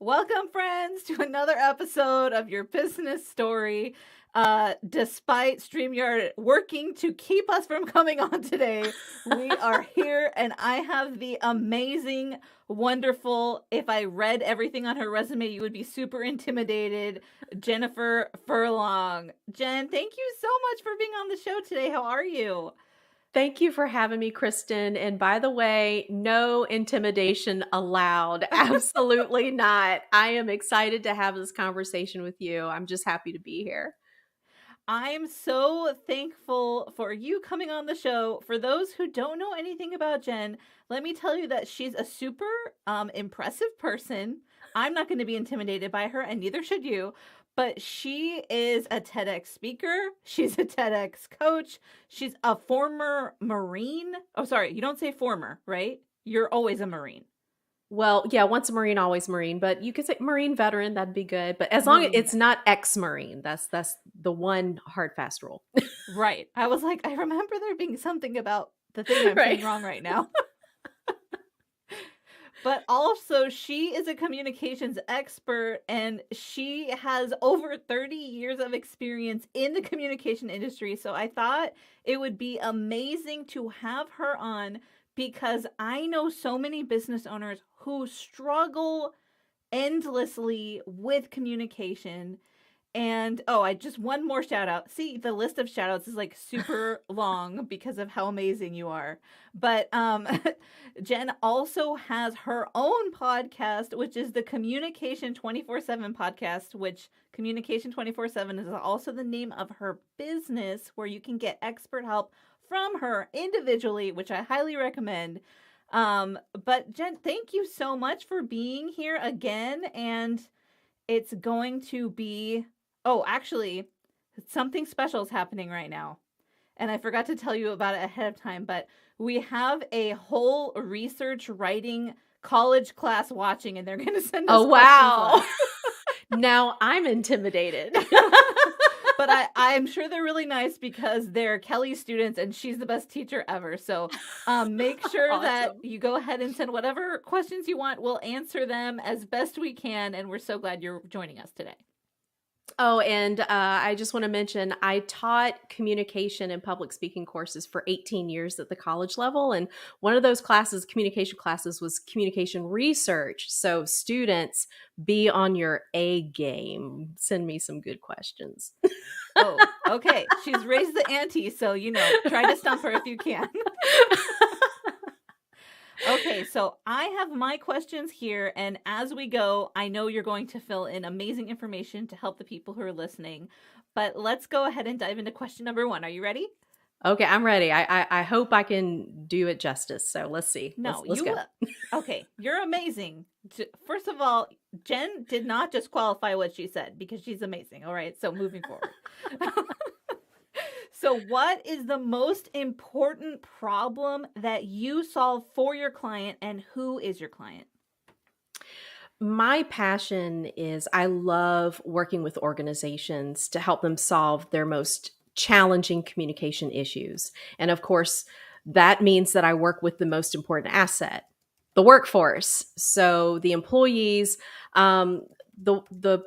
Welcome, friends, to another episode of Your Business Story. Despite StreamYard working to keep us from coming on today, we are here, and I have the amazing, wonderful, if I read everything on her resume, you would be super intimidated, Jennifer Furlong. Jen, thank you so much for being on the show today. How are you? Thank you for having me, Kristin. And by the way, no intimidation allowed. Absolutely not. I am excited to have this conversation with you. I'm just happy to be here. I'm so thankful for you coming on the show. For those who don't know anything about Jen, let me tell you that she's a super impressive person. I'm not going to be intimidated by her, and neither should you. But she is a TEDx speaker. She's a TEDx coach. She's a former Marine. Oh, sorry, you don't say former, right? You're always a Marine. Well, yeah, once a Marine, always Marine, but you could say Marine veteran, that'd be good. But as long as it's not ex-Marine, that's the one hard, fast rule. Right. I was like, I remember there being something about the thing I'm saying wrong right now. But also, she is a communications expert, and she has over 30 years of experience in the communication industry. So I thought it would be amazing to have her on, because I know so many business owners who struggle endlessly with communication. And I just one more shout out. See, the list of shout outs is like super long because of how amazing you are. But Jen also has her own podcast, which is the Communication 24/7 podcast, which Communication 24/7 is also the name of her business, where you can get expert help from her individually, which I highly recommend. But Jen, thank you so much for being here again. And it's going to be actually, something special is happening right now. And I forgot to tell you about it ahead of time, but we have a whole research writing college class watching, and they're going to send us Oh, wow. Now I'm intimidated. But I'm sure they're really nice because they're Kelly students and she's the best teacher ever. So make sure Awesome. that you go ahead and send whatever questions you want. We'll answer them as best we can. And we're so glad you're joining us today. Oh, and I just want to mention, I taught communication and public speaking courses for 18 years at the college level. And one of those classes, communication classes, was communication research. So students, be on your A game. Send me some good questions. Oh, okay. She's raised the ante. So, try to stump her if you can. Okay, so I have my questions here, and as we go, I know you're going to fill in amazing information to help the people who are listening, but let's go ahead and dive into question number 1. Are you ready? Okay, I'm ready. I hope I can do it justice, so let's see. Let's go. Okay, you're amazing. First of all, Jen did not just qualify what she said, because she's amazing, all right? So moving forward. So what is the most important problem that you solve for your client, and who is your client? My passion is I love working with organizations to help them solve their most challenging communication issues. And of course, that means that I work with the most important asset, the workforce. So the employees, the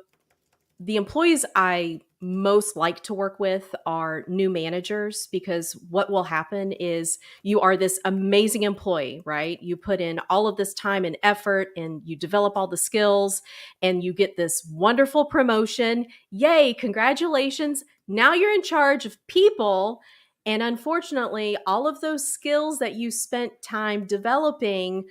employees I most like to work with are new managers, because what will happen is you are this amazing employee, right? You put in all of this time and effort and you develop all the skills and you get this wonderful promotion. Yay, congratulations. Now you're in charge of people. And unfortunately, all of those skills that you spent time developing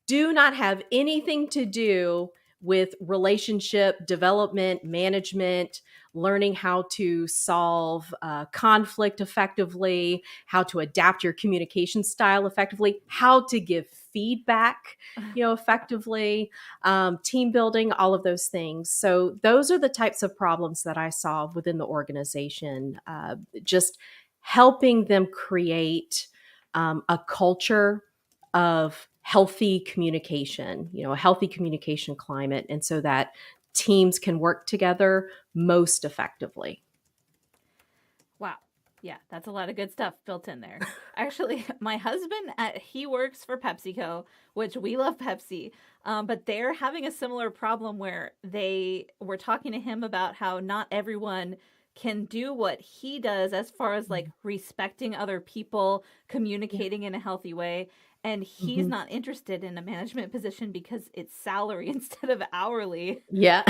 do not have anything to do with relationship development, management, learning how to solve conflict effectively, how to adapt your communication style effectively, how to give feedback, effectively, team building, all of those things. So those are the types of problems that I solve within the organization, just helping them create a culture of healthy communication, a healthy communication climate, and so that teams can work together most effectively. Wow. Yeah, that's a lot of good stuff built in there. Actually, my husband, he works for PepsiCo, which we love Pepsi, but they're having a similar problem where they were talking to him about how not everyone can do what he does as far as like respecting other people, Yeah. communicating in a healthy way. And he's Hmm. not interested in a management position because it's salary instead of hourly. Yeah.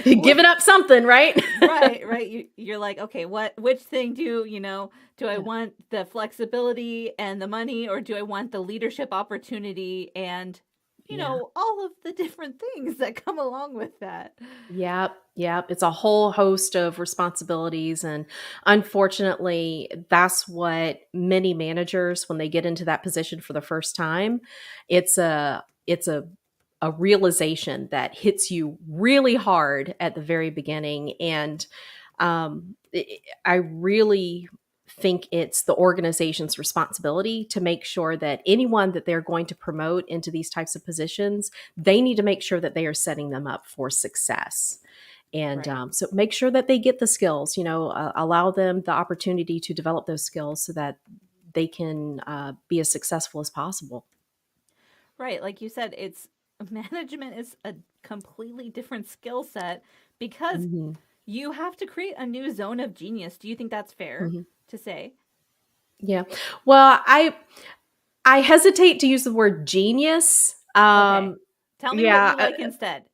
So, Giving up something, right? right, right. You're like, okay, which thing do I Yeah. want the flexibility and the money, or do I want the leadership opportunity and, Yeah. all of the different things that come along with that? Yep, yep. It's a whole host of responsibilities. And unfortunately, that's what many managers, when they get into that position for the first time, it's a realization that hits you really hard at the very beginning. And I really think it's the organization's responsibility to make sure that anyone that they're going to promote into these types of positions, they need to make sure that they are setting them up for success. And Right. so make sure that they get the skills, allow them the opportunity to develop those skills so that they can be as successful as possible. Right. Like you said, it's management is a completely different skill set because Hmm. you have to create a new zone of genius. Do you think that's fair Hmm. to say? Yeah. Well, I hesitate to use the word genius. Okay. Tell me what Yeah, you like instead.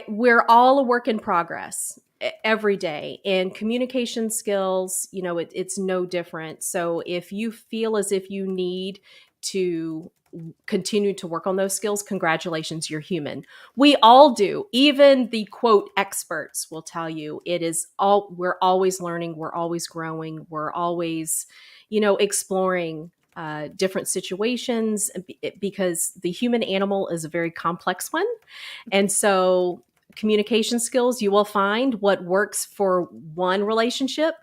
we're all a work in progress every day, and communication skills, it's no different. So if you feel as if you need to continue to work on those skills, congratulations, you're human. We all do. Even the quote experts will tell you we're always learning, we're always growing, we're always, exploring different situations, because the human animal is a very complex one. And so, communication skills, you will find what works for one relationship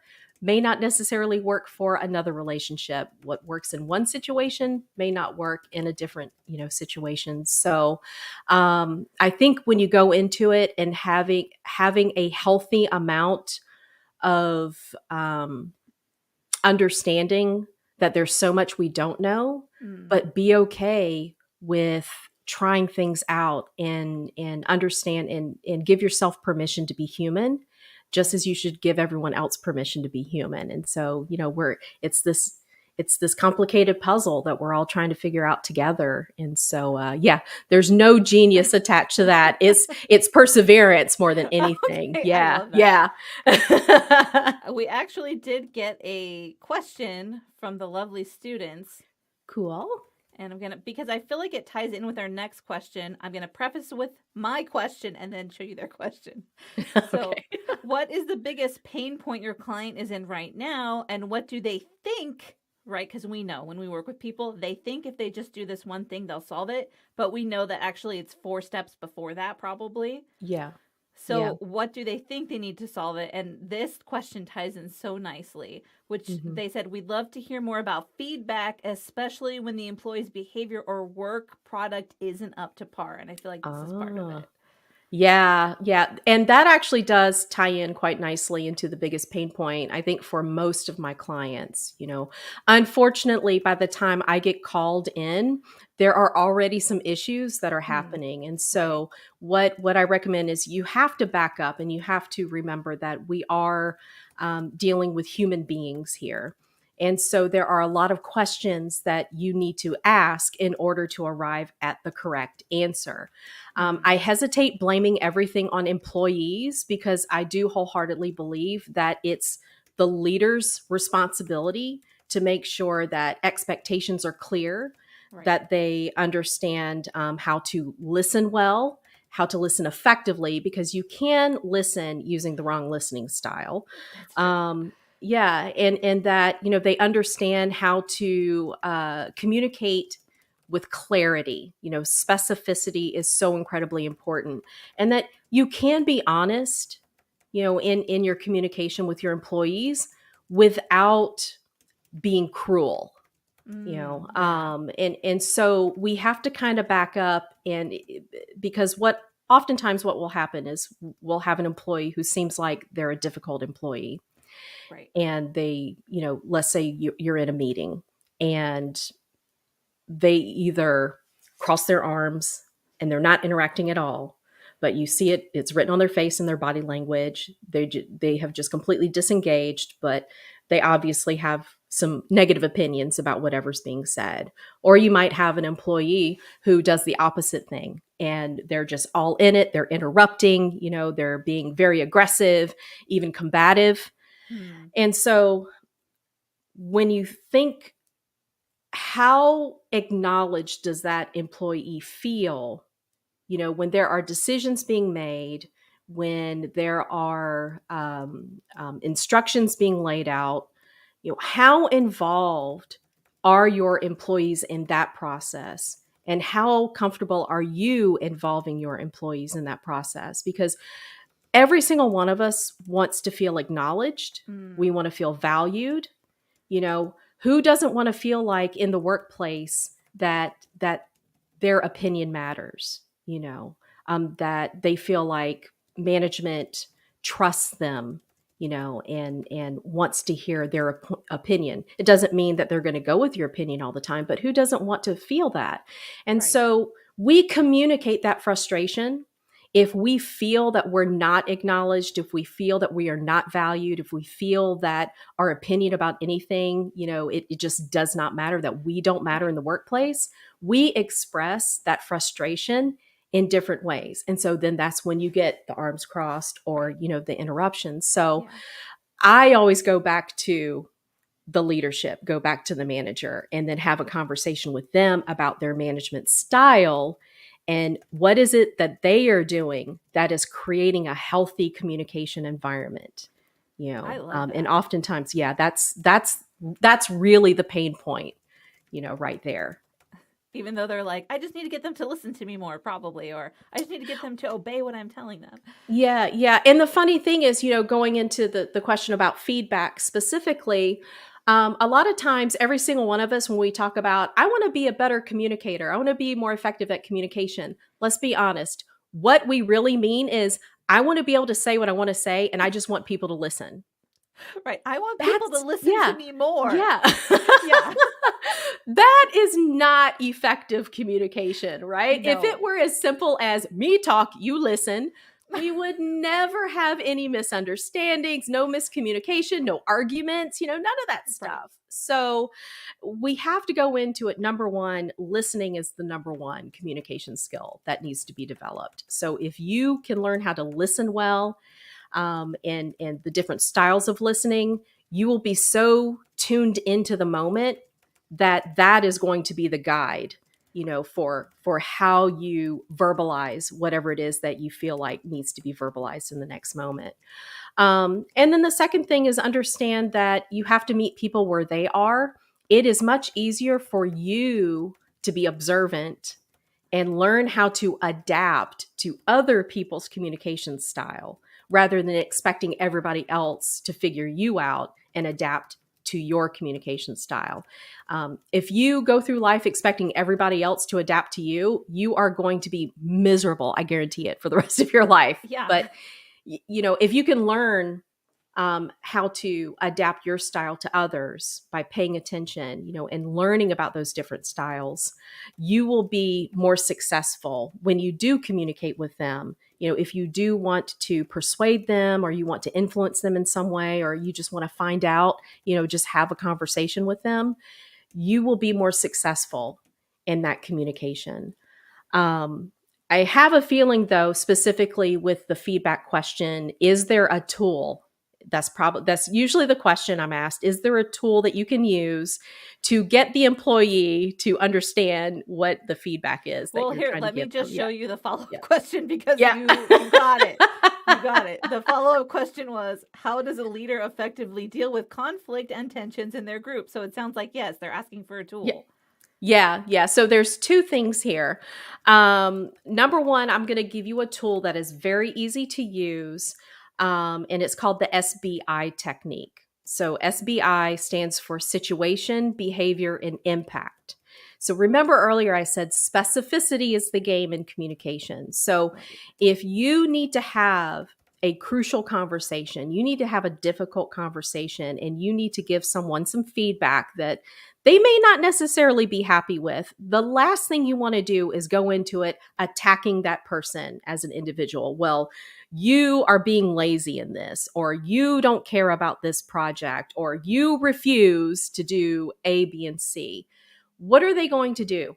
may not necessarily work for another relationship. What works in one situation may not work in a different, situation. So, I think when you go into it and having a healthy amount of understanding that there's so much we don't know, Mm. but be okay with trying things out, and understand, and give yourself permission to be human, just Right. as you should give everyone else permission to be human. And so, it's this complicated puzzle that we're all trying to figure out together. And so, yeah, there's no genius attached to that. It's perseverance more than anything. Okay, I Yeah, love that. yeah. We actually did get a question from the lovely students, Cool. and because I feel like it ties in with our next question, I'm gonna preface with my question and then show you their question. So, Okay. what is the biggest pain point your client is in right now, and what do they think? Right, because we know when we work with people, they think if they just do this one thing, they'll solve it. But we know that actually it's 4 steps before that, probably. Yeah. Yeah. So, what do they think they need to solve it? And this question ties in so nicely, which Hmm. they said, we'd love to hear more about feedback, especially when the employee's behavior or work product isn't up to par. And I feel like this is part of Ah. it. Yeah, yeah. And that actually does tie in quite nicely into the biggest pain point, I think, for most of my clients. Unfortunately, by the time I get called in, there are already some issues that are Hmm. happening. And Right. so what I recommend is you have to back up, and you have to remember that we are dealing with human beings here. And so there are a lot of questions that you need to ask in order to arrive at the correct answer. Hmm. I hesitate blaming everything on employees, because I do wholeheartedly believe that it's the leader's responsibility to make sure that expectations are clear, Right. that they understand how to listen well, how to listen effectively, because you can listen using the wrong listening style. That's true. Um, yeah, and that they understand how to communicate with clarity. Specificity is so incredibly important, and that you can be honest, in your communication with your employees without being cruel. Yeah. And so we have to kind of back up, and because what will happen is we'll have an employee who seems like they're a difficult employee, Right. And they, let's say you're in a meeting and they either cross their arms and they're not interacting at all, but you see it's written on their face and their body language. They have just completely disengaged, but they obviously have some negative opinions about whatever's being said. Or you might have an employee who does the opposite thing and they're just all in it. They're interrupting, they're being very aggressive, even combative. Hmm. And so when you think, how acknowledged does that employee feel, when there are decisions being made, when there are instructions being laid out, how involved are your employees in that process? And how comfortable are you involving your employees in that process? Because every single one of us wants to feel acknowledged. Hmm. We want to feel valued. Who doesn't want to feel like in the workplace that their opinion matters, that they feel like management trusts them, and wants to hear their opinion. It doesn't mean that they're going to go with your opinion all the time, but who doesn't want to feel that? And Right. so we communicate that frustration. If we feel that we're not acknowledged, if we feel that we are not valued, if we feel that our opinion about anything, it just does not matter, that we don't matter in the workplace, we express that frustration in different ways. And so then that's when you get the arms crossed or, the interruptions. So Yeah. I always go back to the leadership, go back to the manager, and then have a conversation with them about their management style and what is it that they are doing that is creating a healthy communication environment. I love And that. oftentimes, yeah, that's really the pain point, right there. Even though they're like, I just need to get them to listen to me more, probably, or I just need to get them to obey what I'm telling them. Yeah, yeah. And the funny thing is, going into the question about feedback specifically, a lot of times, every single one of us, when we talk about, I want to be a better communicator, I want to be more effective at communication, let's be honest. What we really mean is, I want to be able to say what I want to say, and I just want people to listen. Right. I want people to That's, listen to yeah, me more. yeah. Yeah. That is not effective communication, right? If it No. were as simple as me talk, you listen, we would never have any misunderstandings, no miscommunication, no arguments, none of that Right. stuff. So we have to go into it. Number one, listening is the number one communication skill that needs to be developed. So if you can learn how to listen well, and the different styles of listening, you will be so tuned into the moment that is going to be the guide, for how you verbalize whatever it is that you feel like needs to be verbalized in the next moment. And then the second thing is understand that you have to meet people where they are. It is much easier for you to be observant and learn how to adapt to other people's communication style rather than expecting everybody else to figure you out and adapt to your communication style. If you go through life expecting everybody else to adapt to you, you are going to be miserable. I guarantee it, for the rest of your life. Yeah. But if you can learn how to adapt your style to others by paying attention, and learning about those different styles, you will be more successful when you do communicate with them. If you do want to persuade them, or you want to influence them in some way, or you just want to find out, just have a conversation with them, you will be more successful in that communication. Um, I have a feeling, though, specifically with the feedback question, is there a tool? That's usually the question I'm asked. Is there a tool that you can use to get the employee to understand what the feedback is that Well, you're here, trying to let me give them? just Yeah. show you the follow-up Yeah. question because Yeah. you got it. You got it. The follow-up question was, how does a leader effectively deal with conflict and tensions in their group? So it sounds like, yes, they're asking for a Yeah. tool. Yeah. So there's two things here. Number one, I'm going to give you a tool that is very easy to use, and it's called the SBI technique. So SBI stands for situation, behavior, and impact. So remember earlier I said specificity is the game in communication. So Right. if you need to have a crucial conversation. You need to have a difficult conversation, and you need to give someone some feedback that they may not necessarily be happy with. The last thing you want to do is go into it attacking that person as an individual. Well, you are being lazy in this, or you don't care about this project, or you refuse to do A, B, and C. What are they going to do?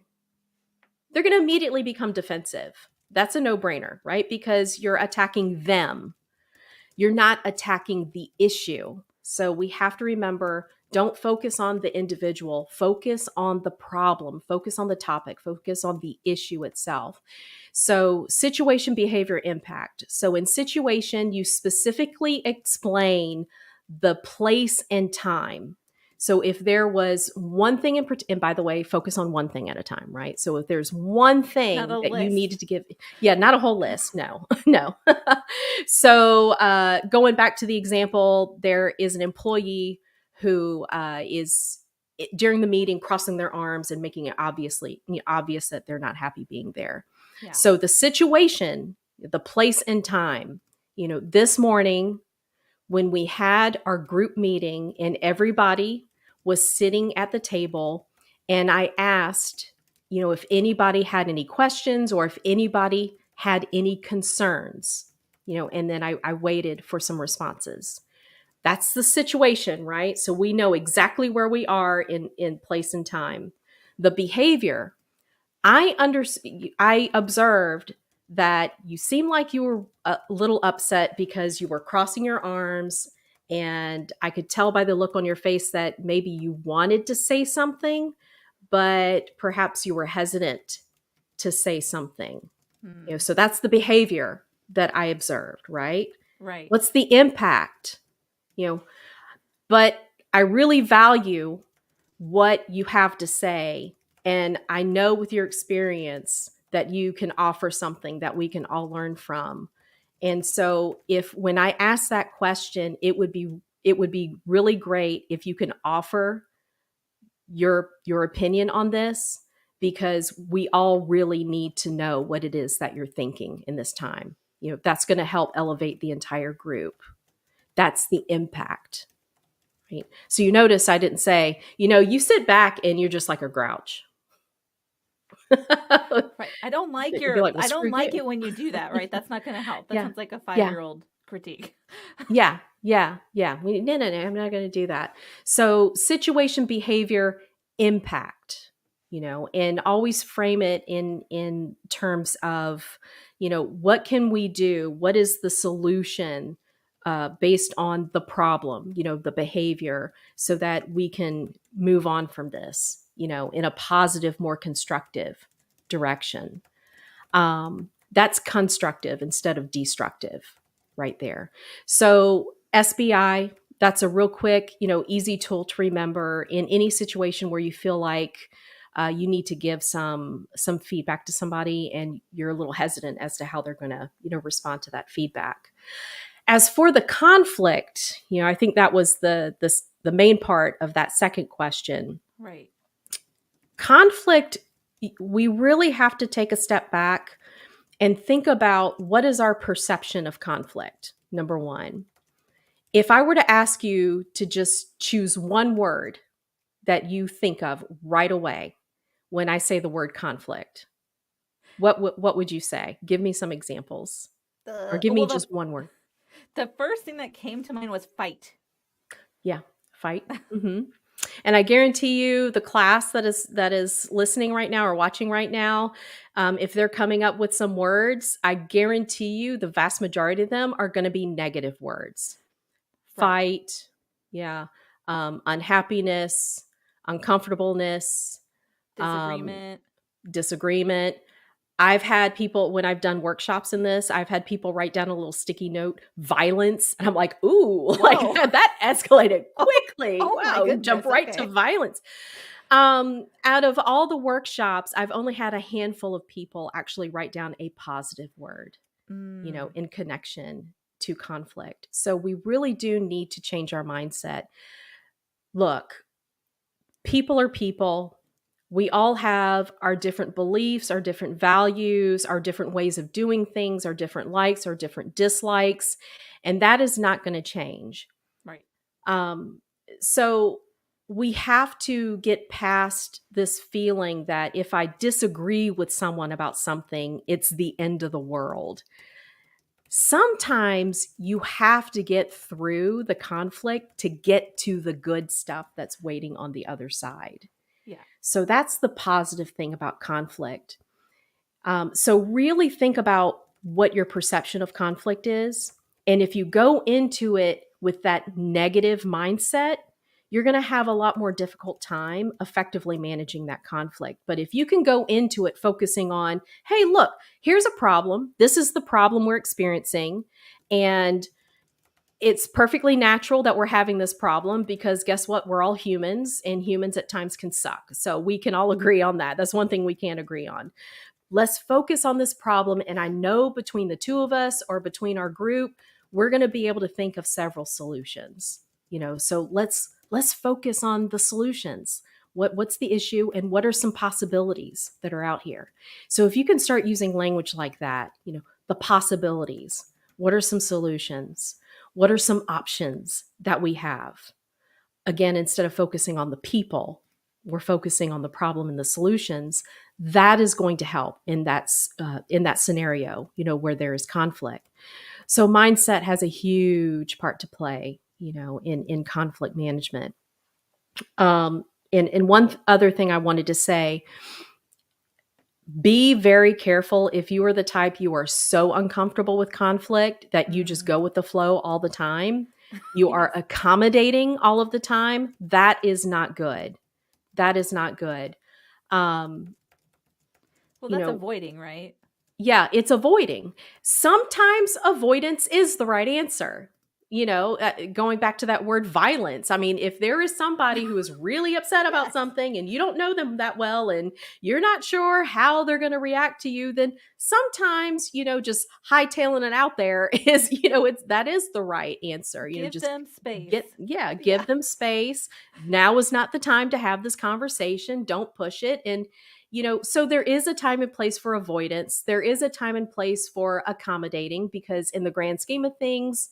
They're going to immediately become defensive. That's a no-brainer, right? Because you're attacking them. You're not attacking the issue. So we have to remember, don't focus on the individual, focus on the problem, focus on the topic, focus on the issue itself. So situation, behavior, impact. So in situation, you specifically explain the place and time. So if there was one thing and by the way, focus on one thing at a time, right? So if there's one thing Not a that you list. needed to give, not a whole list. No, no. So going back to the example, there is an employee who is during the meeting crossing their arms and making it obvious that they're not happy being there. Yeah. So the situation, the place and time, this morning when we had our group meeting and everybody was sitting at the table, and I asked, if anybody had any questions or if anybody had any concerns, and then I waited for some responses. That's the situation, right? So we know exactly where we are in place and time. The behavior, I observed that you seemed like you were a little upset because you were crossing your arms, and I could tell by the look on your face that maybe you wanted to say something, but perhaps you were hesitant to say something. So that's the behavior that I observed, right? Right. What's the impact? But I really value what you have to say. And I know with your experience that you can offer something that we can all learn from. And so when I ask that question, it would be really great if you can offer your opinion on this, because we all really need to know what it is that you're thinking in this time. That's going to help elevate the entire group. That's the impact. Right? So you notice I didn't say, you sit back and you're just like a grouch. Right. I don't like I don't like it when you do that, right? That's not going to help. That sounds like a 5-year-old critique. Yeah. No, I'm not going to do that. So situation, behavior, impact, and always frame it in terms of, what can we do? What is the solution based on the problem, the behavior, so that we can move on from this, in a positive, more constructive direction. That's constructive instead of destructive right there. So SBI, that's a real quick, easy tool to remember in any situation where you feel like you need to give some feedback to somebody and you're a little hesitant as to how they're going to, respond to that feedback. As for the conflict, I think that was the main part of that second question. Right. Conflict, we really have to take a step back and think about what is our perception of conflict, number one. If I were to ask you to just choose one word that you think of right away when I say the word conflict, what would you say? Give me some examples. Or give me just one word. The first thing that came to mind was fight. Yeah, fight. Mm-hmm. And I guarantee you the class that is listening right now or watching right now, if they're coming up with some words, I guarantee you the vast majority of them are going to be negative words. Right. Fight, yeah, unhappiness, uncomfortableness, disagreement. I've had people, when I've done workshops in this, I've had people write down a little sticky note, violence. And I'm like, ooh, like that escalated quickly. Wow, jump right to violence. Out of all the workshops, I've only had a handful of people actually write down a positive word, in connection to conflict. So we really do need to change our mindset. Look, people are people. We all have our different beliefs, our different values, our different ways of doing things, our different likes, our different dislikes, and that is not going to change. Right. Um, so we have to get past this feeling that if I disagree with someone about something, it's the end of the world. Sometimes you have to get through the conflict to get to the good stuff that's waiting on the other side. Yeah. So that's the positive thing about conflict. So really think about what your perception of conflict is. And if you go into it with that negative mindset, you're going to have a lot more difficult time effectively managing that conflict. But if you can go into it focusing on, hey, look, here's a problem. This is the problem we're experiencing. And it's perfectly natural that we're having this problem because guess what? We're all humans and humans at times can suck. So we can all agree on that. That's one thing we can't agree on. Let's focus on this problem. And I know between the two of us or between our group, we're going to be able to think of several solutions. So let's focus on the solutions. What's the issue and what are some possibilities that are out here? So if you can start using language like that, the possibilities, what are some solutions? What are some options that we have? Again, instead of focusing on the people, we're focusing on the problem and the solutions. That is going to help in that scenario, where there is conflict. So mindset has a huge part to play, in conflict management. And one other thing I wanted to say, be very careful if you are the type you are so uncomfortable with conflict that you just go with the flow all the time. You are accommodating all of the time. That is not good. That is not good. Well, that's avoiding, right? Yeah, it's avoiding. Sometimes avoidance is the right answer. Going back to that word violence. I mean, if there is somebody who is really upset about something and you don't know them that well and you're not sure how they're going to react to you, then sometimes, just hightailing it out there is, that is the right answer. Give just them space. Give them space. Now is not the time to have this conversation. Don't push it. And so there is a time and place for avoidance. There is a time and place for accommodating because in the grand scheme of things,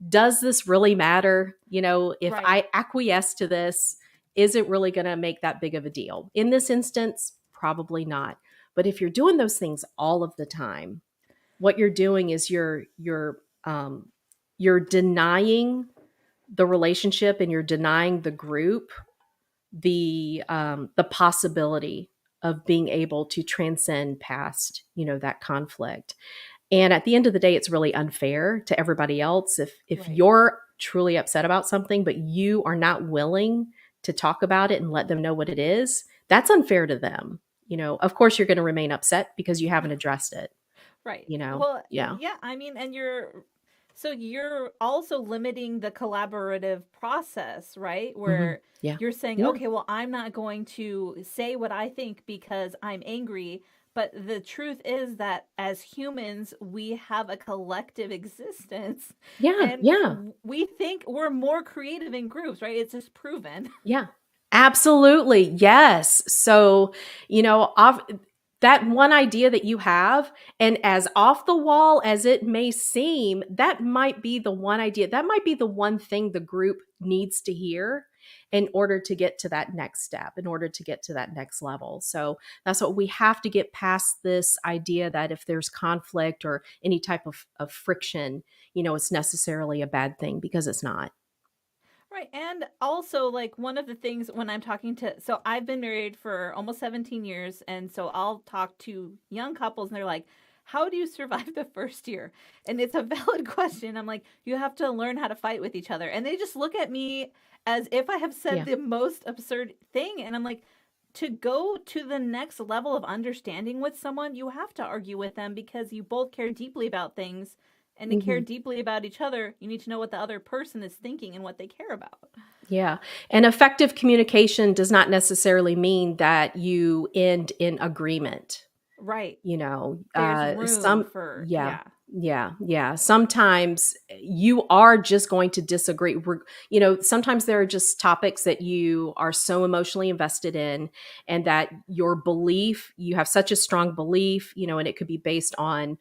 does this really matter? If Right. I acquiesce to this, is it really going to make that big of a deal? In this instance, probably not. But if you're doing those things all of the time, what you're doing is you're denying the relationship and you're denying the group the possibility of being able to transcend past, that conflict. And at the end of the day, it's really unfair to everybody else. If Right. you're truly upset about something, but you are not willing to talk about it and let them know what it is, that's unfair to them. Of course, you're going to remain upset because you haven't addressed it. Right. Yeah. Yeah. I mean, and you're also limiting the collaborative process, right? Where Yeah. you're saying, Yeah. okay, well, I'm not going to say what I think because I'm angry. But the truth is that as humans, we have a collective existence. Yeah. And Yeah. we think we're more creative in groups, right? It's just proven. Yeah. Absolutely. Yes. So, that one idea that you have, and as off the wall as it may seem, that might be the one idea, that might be the one thing the group needs to hear in order to get to that next step, in order to get to that next level. So that's what we have to get past, this idea that if there's conflict or any type of friction, it's necessarily a bad thing, because it's not. Right. And also, like, one of the things when I'm talking to, so I've been married for almost 17 years. And so I'll talk to young couples and they're like, how do you survive the first year? And it's a valid question. I'm like, you have to learn how to fight with each other. And they just look at me as if I have said the most absurd thing. And I'm like, to go to the next level of understanding with someone, you have to argue with them because you both care deeply about things. And to care deeply about each other, you need to know what the other person is thinking and what they care about. Yeah. And effective communication does not necessarily mean that you end in agreement. Right. There's There's room for, Yeah, yeah. Sometimes you are just going to disagree. Sometimes there are just topics that you are so emotionally invested in, and that your belief, you have such a strong belief, and it could be based on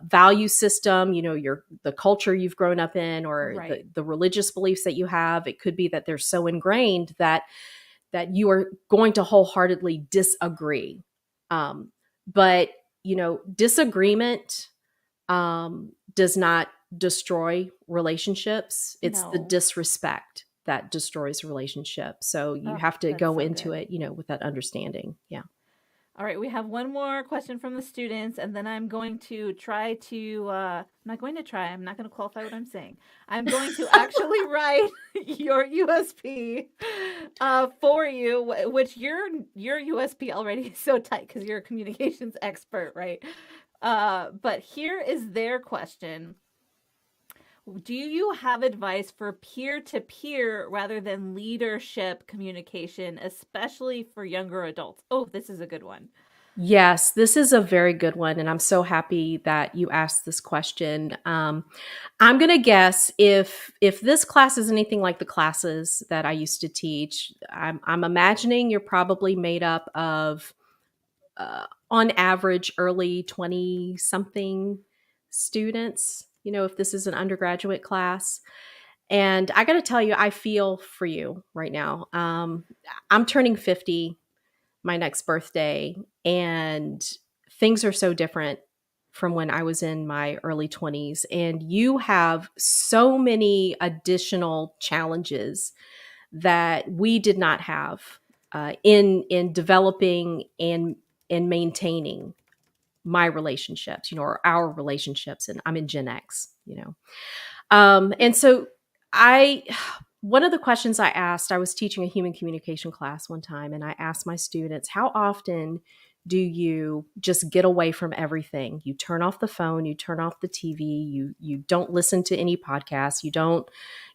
value system, the culture you've grown up in, or Right. the religious beliefs that you have. It could be that they're so ingrained that you are going to wholeheartedly disagree. But disagreement does not destroy relationships. It's the No. disrespect that destroys relationships. So you Oh, have to that's go so into good. it, with that understanding. Yeah. All right, we have one more question from the students, and then I'm going to try to. I'm not going to try. I'm not going to qualify what I'm saying. I'm going to actually write your USP for you, which your USP already is so tight because you're a communications expert, right? But here is their question. Do you have advice for peer to peer rather than leadership communication, especially for younger adults? Oh, this is a good one. Yes, this is a very good one. And I'm so happy that you asked this question. I'm going to guess if this class is anything like the classes that I used to teach, I'm imagining you're probably made up of on average, early 20 something students, if this is an undergraduate class. And I got to tell you, I feel for you right now. I'm turning 50 my next birthday, and things are so different from when I was in my early 20s. And you have so many additional challenges that we did not have in developing and maintaining my relationships, or our relationships. And I'm in Gen X. And so I, one of the questions I asked, I was teaching a human communication class one time, and I asked my students, how often do you just get away from everything? You turn off the phone, you turn off the TV, you don't listen to any podcasts, you don't,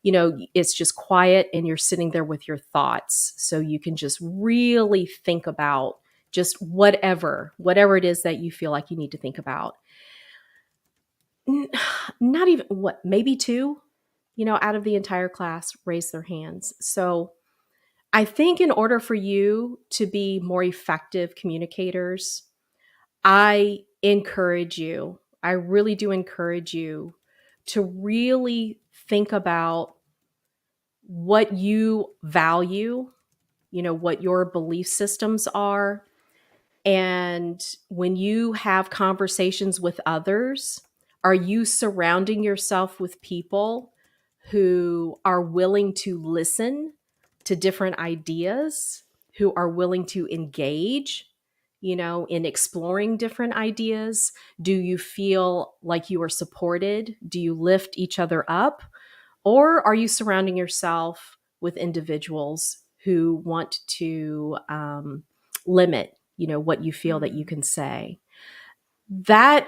it's just quiet, and you're sitting there with your thoughts. So you can just really think about just whatever it is that you feel like you need to think about. Not even maybe two, out of the entire class raise their hands. So I think in order for you to be more effective communicators, I really do encourage you to really think about what you value, what your belief systems are. And when you have conversations with others, are you surrounding yourself with people who are willing to listen to different ideas, who are willing to engage, in exploring different ideas? Do you feel like you are supported? Do you lift each other up? Or are you surrounding yourself with individuals who want to limit, what you feel that you Mm. can say? That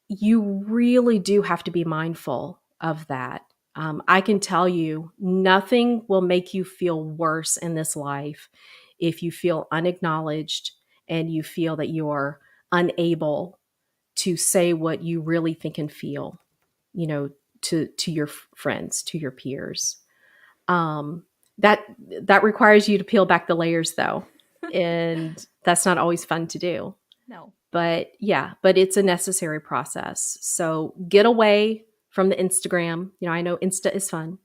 you really do have to be mindful of that. I can tell you, nothing will make you feel worse in this life if you feel unacknowledged and you feel that you're unable to say what you really think and feel, to your friends, to your peers. Um, that requires you to peel back the layers, though, and that's not always fun to do. No. But it's a necessary process. So get away from the Instagram. I know Insta is fun,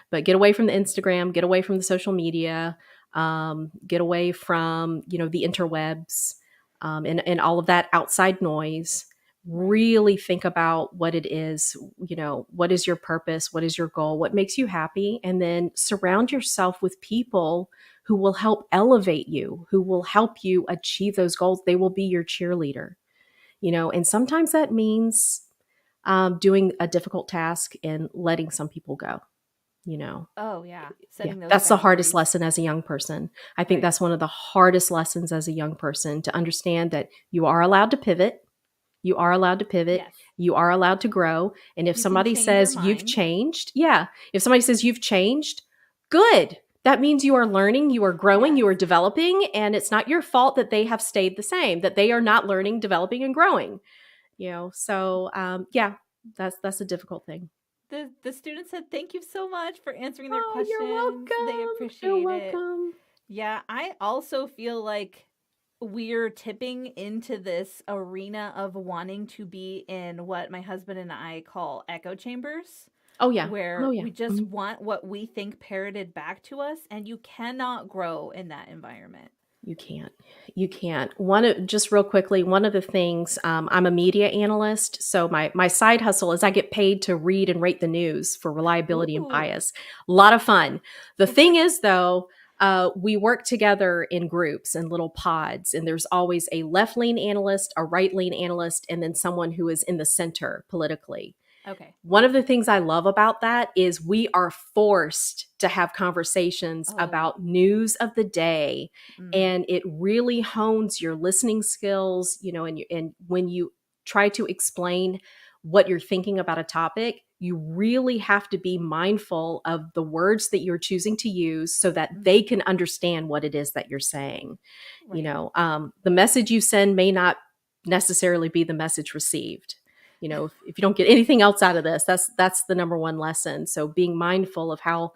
but get away from the Instagram, get away from the social media, get away from, the interwebs, and all of that outside noise. Right. Really think about what it is, what is your purpose? What is your goal? What makes you happy? And then surround yourself with people who will help elevate you, who will help you achieve those goals. They will be your cheerleader, and sometimes that means doing a difficult task and letting some people go, you know. Oh, yeah. Yeah, Setting those that's the hardest boundaries. lesson as a young person. I think Right. that's one of the hardest lessons as a young person, to understand that you are allowed to pivot. You are allowed to pivot. Yes. You are allowed to grow. And if You can somebody change your says you've mind. changed, yeah, if somebody says you've changed, good. That means you are learning, you are growing, Yes. you are developing, and it's not your fault that they have stayed the same, that they are not learning, developing, and growing. So yeah, that's a difficult thing. The student said, "Thank you so much for answering their Oh, you're questions. They welcome. You're appreciate it." welcome. Yeah, I also feel like we're tipping into this arena of wanting to be in what my husband and I call echo chambers, Oh yeah. Oh where yeah. we just Mhm. want what we think parroted back to us, and you cannot grow in that environment. You can't. You can't. Just real quickly, one of the things, I'm a media analyst, so my side hustle is I get paid to read and rate the news for reliability and Ooh. bias. A lot of fun. The thing is, though, we work together in groups and little pods, and there's always a left lean analyst, a right lean analyst, and then someone who is in the center politically. Okay. One of the things I love about that is we are forced to have conversations Oh. about news of the day, Mm, and it really hones your listening skills, and when you try to explain what you're thinking about a topic, you really have to be mindful of the words that you're choosing to use so that they mhm. can understand what it is that you're saying. Right. The message you send may not necessarily be the message received. If you don't get anything else out of this, that's the number one lesson. So being mindful of how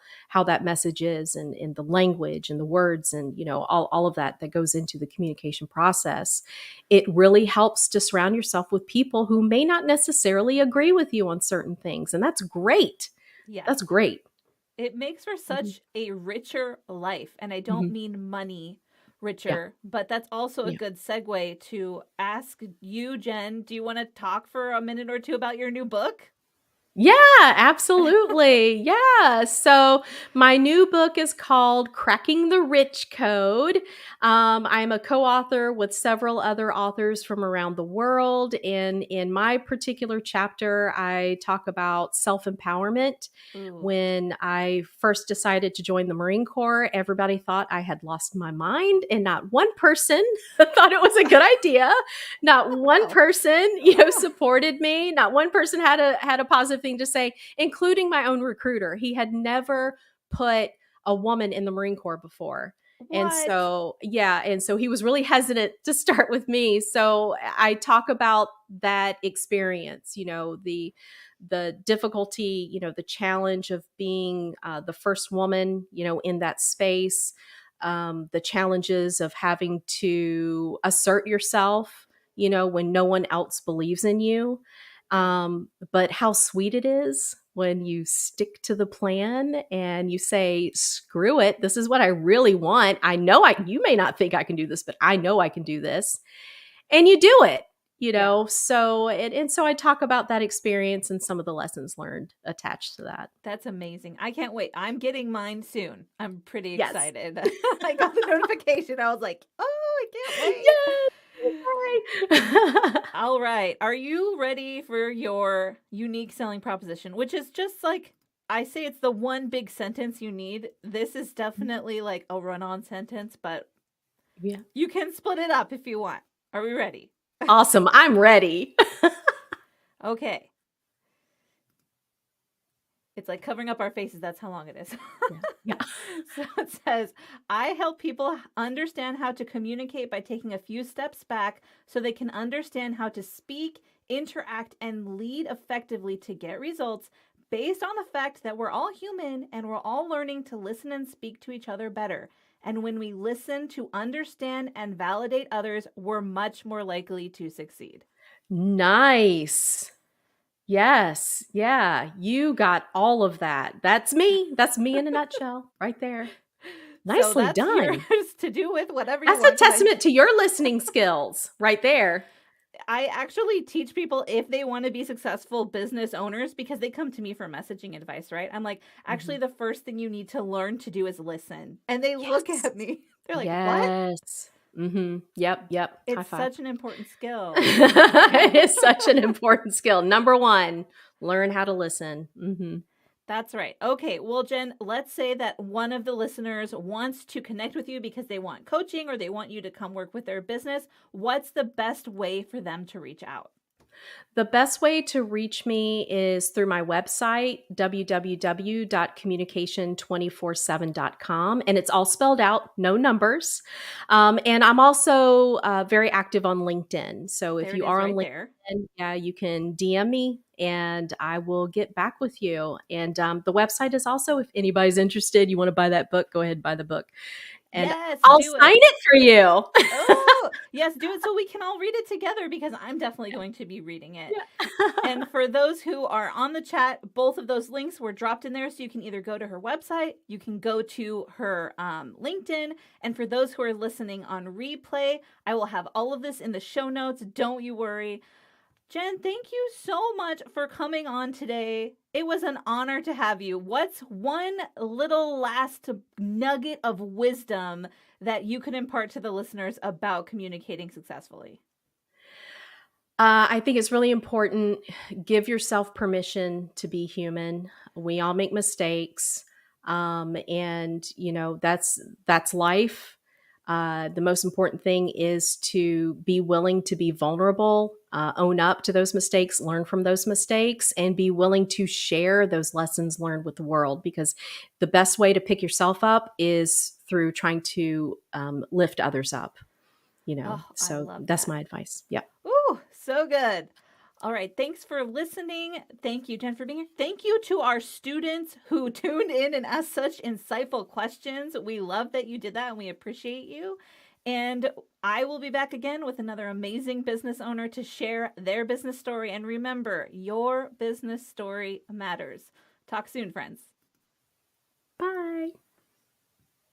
that message is, and the language and the words, and all of that goes into the communication process. It really helps to surround yourself with people who may not necessarily agree with you on certain things, and that's great. Yes. That's great. It makes for Hmm. such a richer life. And I don't Hmm. mean money Yeah. richer, but that's also a Yeah. good segue to ask you, Jen, do you want to talk for a minute or two about your new book? Yeah, absolutely. Yeah. So my new book is called Cracking the Rich Code. I'm a co-author with several other authors from around the world. And in my particular chapter, I talk about self-empowerment. Ooh. When I first decided to join the Marine Corps, everybody thought I had lost my mind, and not one person thought it was a good idea. Not one Wow. person, Wow. supported me. Not one person had a positive thing to say, including my own recruiter. He had never put a woman in the Marine Corps before. And What? so, yeah, and so he was really hesitant to start with me. So I talk about that experience, the difficulty, the challenge of being the first woman, in that space, the challenges of having to assert yourself, when no one else believes in you. Yeah. But how sweet it is when you stick to the plan and you say, screw it. This is what I really want. I know you may not think I can do this, but I know I can do this. And you do it, Yeah. So I talk about that experience and some of the lessons learned attached to that. That's amazing. I can't wait. I'm getting mine soon. I'm pretty Yes. excited. I got the notification. I was like, oh, I can't wait. Yes. Yay. All right. Are you ready for your unique selling proposition, which is just like I say it's the one big sentence you need. This is definitely like a run-on sentence, but Yeah. you can split it up if you want. Are we ready? Awesome. I'm ready. Okay. It's like covering up our faces. That's how long it is. Yeah. Yeah. So it says, I help people understand how to communicate by taking a few steps back so they can understand how to speak, interact, and lead effectively to get results based on the fact that we're all human and we're all learning to listen and speak to each other better. And when we listen to understand and validate others, we're much more likely to succeed. Nice. Yes. Yeah. You got all of that. That's me. That's me in a nutshell right there. So Nicely that's yours done. to do with whatever you That's a want. testament to your listening skills right there. I actually teach people if they want to be successful business owners because they come to me for messaging advice, right? I'm like, actually, Mhm. the first thing you need to learn to do is listen. And they look Yes. at me. They're like, what? Yes. Yep. Yep. High It's five. such an important skill. It is such an important skill. Number one, learn how to listen. That's right. Okay. Well, Jen, let's say that one of the listeners wants to connect with you because they want coaching or they want you to come work with their business. What's the best way for them to reach out? The best way to reach me is through my website, www.communication247.com. And it's all spelled out, no numbers. And I'm also very active on LinkedIn. So if There it you is are on right LinkedIn, there. yeah, you can DM me and I will get back with you. And the website is also, if anybody's interested, you want to buy that book, go ahead and buy the book. And Yes, I'll do sign it. it for you. Oh, yes, do it so we can all read it together because I'm definitely going to be reading it. Yeah. And for those who are on the chat, both of those links were dropped in there. So you can either go to her website, you can go to her LinkedIn. And for those who are listening on replay, I will have all of this in the show notes. Don't you worry. Jen, thank you so much for coming on today. It was an honor to have you. What's one little last nugget of wisdom that you could impart to the listeners about communicating successfully? I think it's really important. Give yourself permission to be human. We all make mistakes, and that's life. The most important thing is to be willing to be vulnerable, own up to those mistakes, learn from those mistakes, and be willing to share those lessons learned with the world. Because the best way to pick yourself up is through trying to lift others up. Oh, I So love that's that. my advice. Yeah. Ooh, so good. All right. Thanks for listening. Thank you, Jen, for being here. Thank you to our students who tuned in and asked such insightful questions. We love that you did that and we appreciate you. And I will be back again with another amazing business owner to share their business story. And remember, your business story matters. Talk soon, friends. Bye.